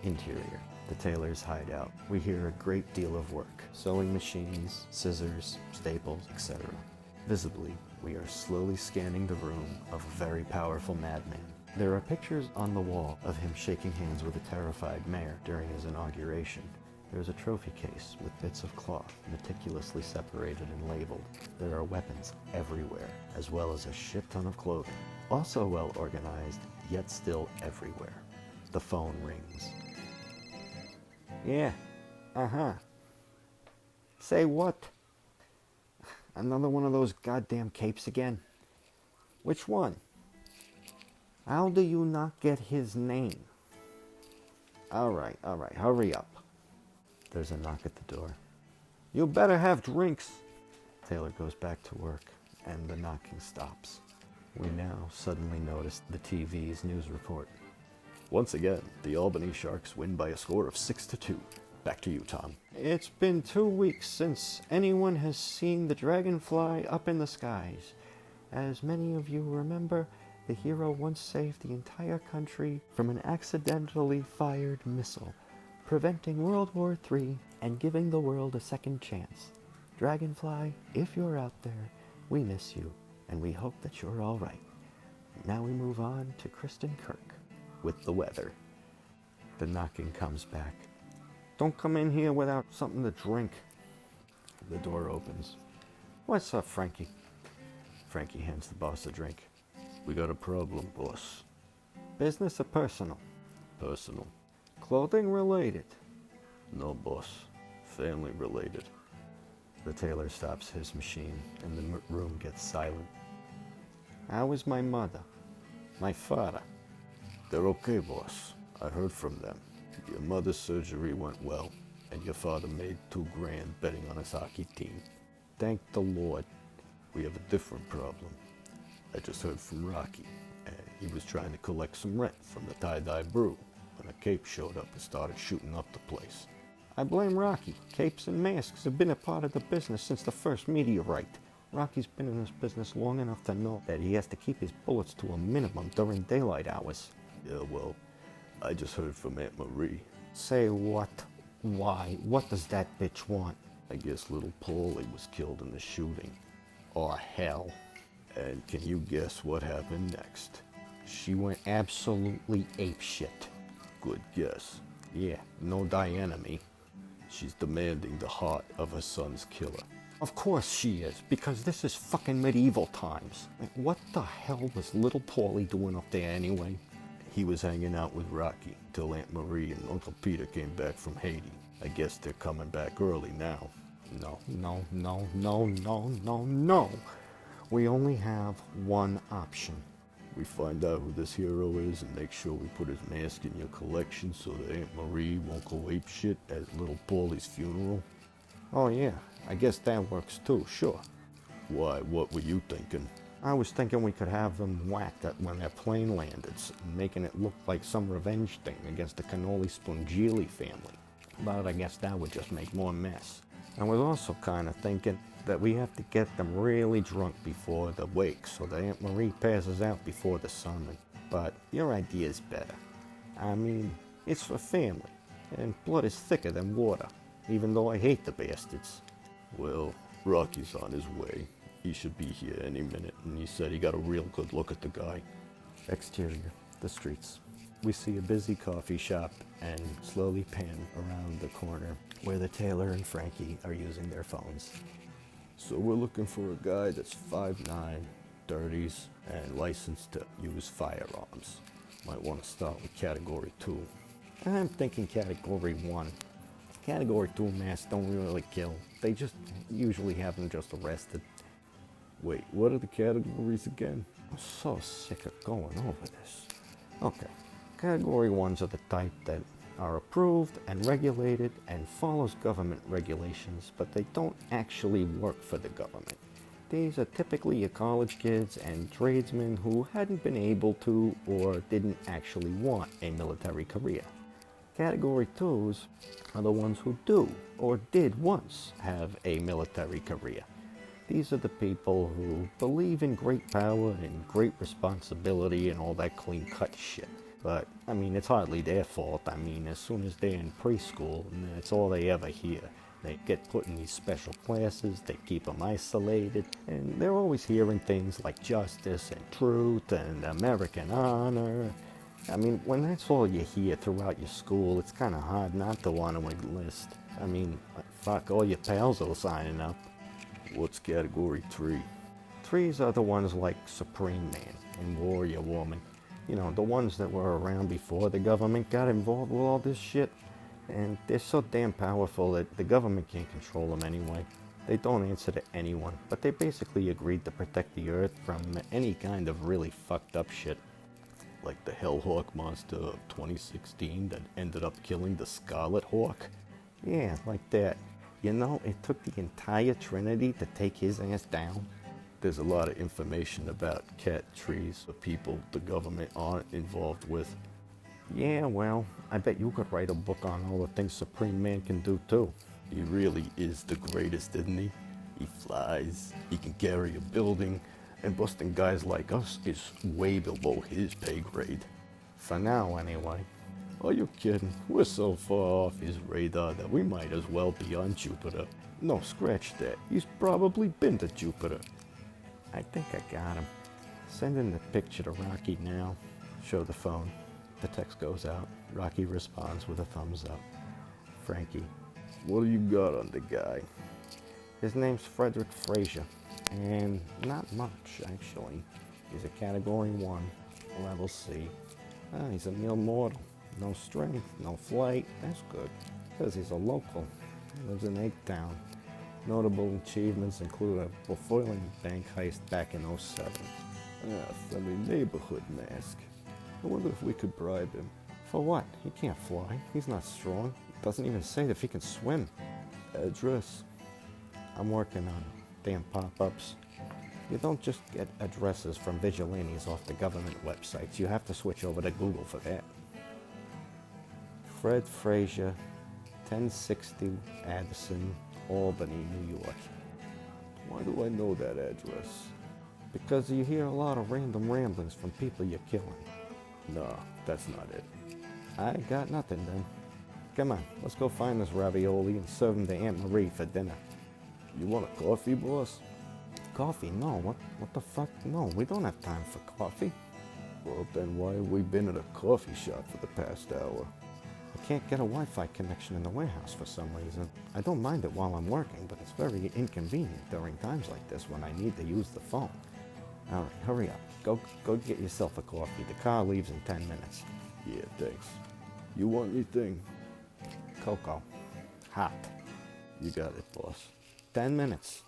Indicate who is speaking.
Speaker 1: Interior. The tailor's hideout. We hear a great deal of work. Sewing machines, scissors, staples, etc. Visibly, we are slowly scanning the room of a very powerful madman. There are pictures on the wall of him shaking hands with a terrified mayor during his inauguration. There is a trophy case with bits of cloth meticulously separated and labeled. There are weapons everywhere, as well as a shit ton of clothing. Also well organized, yet still everywhere. The phone rings. Yeah, Say what? Another one of those goddamn capes again? Which one? How do you not get his name? Alright, hurry up. There's a knock at the door. You better have drinks. Taylor goes back to work, and the knocking stops. We now suddenly notice the TV's news report. Once again, the Albany Sharks win by a score of 6-2. Back to you, Tom. It's been 2 weeks since anyone has seen the dragonfly up in the skies. As many of you remember, the hero once saved the entire country from an accidentally fired missile, preventing World War III and giving the world a second chance. Dragonfly, if you're out there, we miss you, and we hope that you're all right. Now we move on to Kristen Kirk with the weather. The knocking comes back. Don't come in here without something to drink. The door opens. What's up, Frankie? Frankie hands the boss a drink. We got a problem, boss. Business or personal? Personal. Clothing related? No, boss. Family related. The tailor stops his machine and the room gets silent. How is my mother? My father? They're okay, boss. I heard from them. Your mother's surgery went well, and your father made $2,000 betting on his hockey team. Thank the Lord. We have a different problem. I just heard from Rocky, and he was trying to collect some rent from the tie-dye brew when a cape showed up and started shooting up the place. I blame Rocky. Capes and masks have been a part of the business since the first meteorite. Rocky's been in this business long enough to know that he has to keep his bullets to a minimum during daylight hours. Yeah, well, I just heard from Aunt Marie. Say what? Why? What does that bitch want? I guess little Paulie was killed in the shooting. Oh, hell. And can you guess what happened next? She went absolutely apeshit. Good guess. Yeah, no Diana me. She's demanding the heart of her son's killer. Of course she is, because this is fucking medieval times. What the hell was little Paulie doing up there anyway? He was hanging out with Rocky till Aunt Marie and Uncle Peter came back from Haiti. I guess they're coming back early now. No. We only have one option. We find out who this hero is and make sure we put his mask in your collection so that Aunt Marie won't go apeshit at little Paulie's funeral. Oh yeah, I guess that works too, sure. Why, what were you thinking? I was thinking we could have them whacked when their plane landed, making it look like some revenge thing against the Cannoli Spongili family. But I guess that would just make more mess. I was also kind of thinking that we have to get them really drunk before the wake so that Aunt Marie passes out before the sermon. But your idea is better. I mean, it's for family, and blood is thicker than water, even though I hate the bastards. Well, Rocky's on his way. He should be here any minute, and he said he got a real good look at the guy. Exterior, the streets. We see a busy coffee shop and slowly pan around the corner where the tailor and Frankie are using their phones. So we're looking for a guy that's 5'9", 30s, and licensed to use firearms. Might want to start with Category 2. I'm thinking Category 1. Category 2 masks don't really kill. They just usually have them just arrested. Wait, what are the categories again? I'm so sick of going over this. Okay, Category 1s are the type that are approved and regulated and follows government regulations, but they don't actually work for the government. These are typically your college kids and tradesmen who hadn't been able to or didn't actually want a military career. Category 2s are the ones who do or did once have a military career. These are the people who believe in great power and great responsibility and all that clean-cut shit. But, I mean, it's hardly their fault. I mean, as soon as they're in preschool, that's all they ever hear. They get put in these special classes, they keep them isolated, and they're always hearing things like justice and truth and American honor. I mean, when that's all you hear throughout your school, it's kind of hard not to want to enlist. I mean, fuck, all your pals are signing up. What's category 3? 3s are the ones like Supreme Man and Warrior Woman. You know, the ones that were around before the government got involved with all this shit. And they're so damn powerful that the government can't control them anyway. They don't answer to anyone, but they basically agreed to protect the Earth from any kind of really fucked up shit. Like the Hellhawk monster of 2016 that ended up killing the Scarlet Hawk? Yeah, like that. You know, it took the entire Trinity to take his ass down. There's a lot of information about cat trees of people the government aren't involved with. Yeah, well, I bet you could write a book on all the things Supreme Man can do too. He really is the greatest, isn't he? He flies, he can carry a building, and busting guys like us is way below his pay grade. For now, anyway. Are you kidding? We're so far off his radar that we might as well be on Jupiter. No, scratch that. He's probably been to Jupiter. I think I got him. Send in the picture to Rocky now. Show the phone. The text goes out. Rocky responds with a thumbs up. Frankie. What do you got on the guy? His name's Frederick Frazier. And not much, actually. He's a category 1, level C. He's a mere mortal. No strength, no flight. That's good. Because he's a local. He lives in Eggtown. Notable achievements include a foiling bank heist back in '07. Friendly neighborhood mask. I wonder if we could bribe him. For what? He can't fly. He's not strong. It doesn't even say if he can swim. Address. I'm working on damn pop-ups. You don't just get addresses from vigilantes off the government websites. You have to switch over to Google for that. Fred Frazier, 1060 Addison, Albany, New York. Why do I know that address? Because you hear a lot of random ramblings from people you're killing. No, that's not it. I got nothing then. Come on, let's go find this ravioli and serve him to Aunt Marie for dinner. You want a coffee, boss? Coffee? No, what the fuck? No, we don't have time for coffee. Well, then why have we been at a coffee shop for the past hour? I can't get a Wi-Fi connection in the warehouse for some reason. I don't mind it while I'm working, but it's very inconvenient during times like this when I need to use the phone. All right, hurry up. Go get yourself a coffee. The car leaves in 10 minutes. Yeah, thanks. You want anything? Cocoa. Hot. You got it, boss. 10 minutes.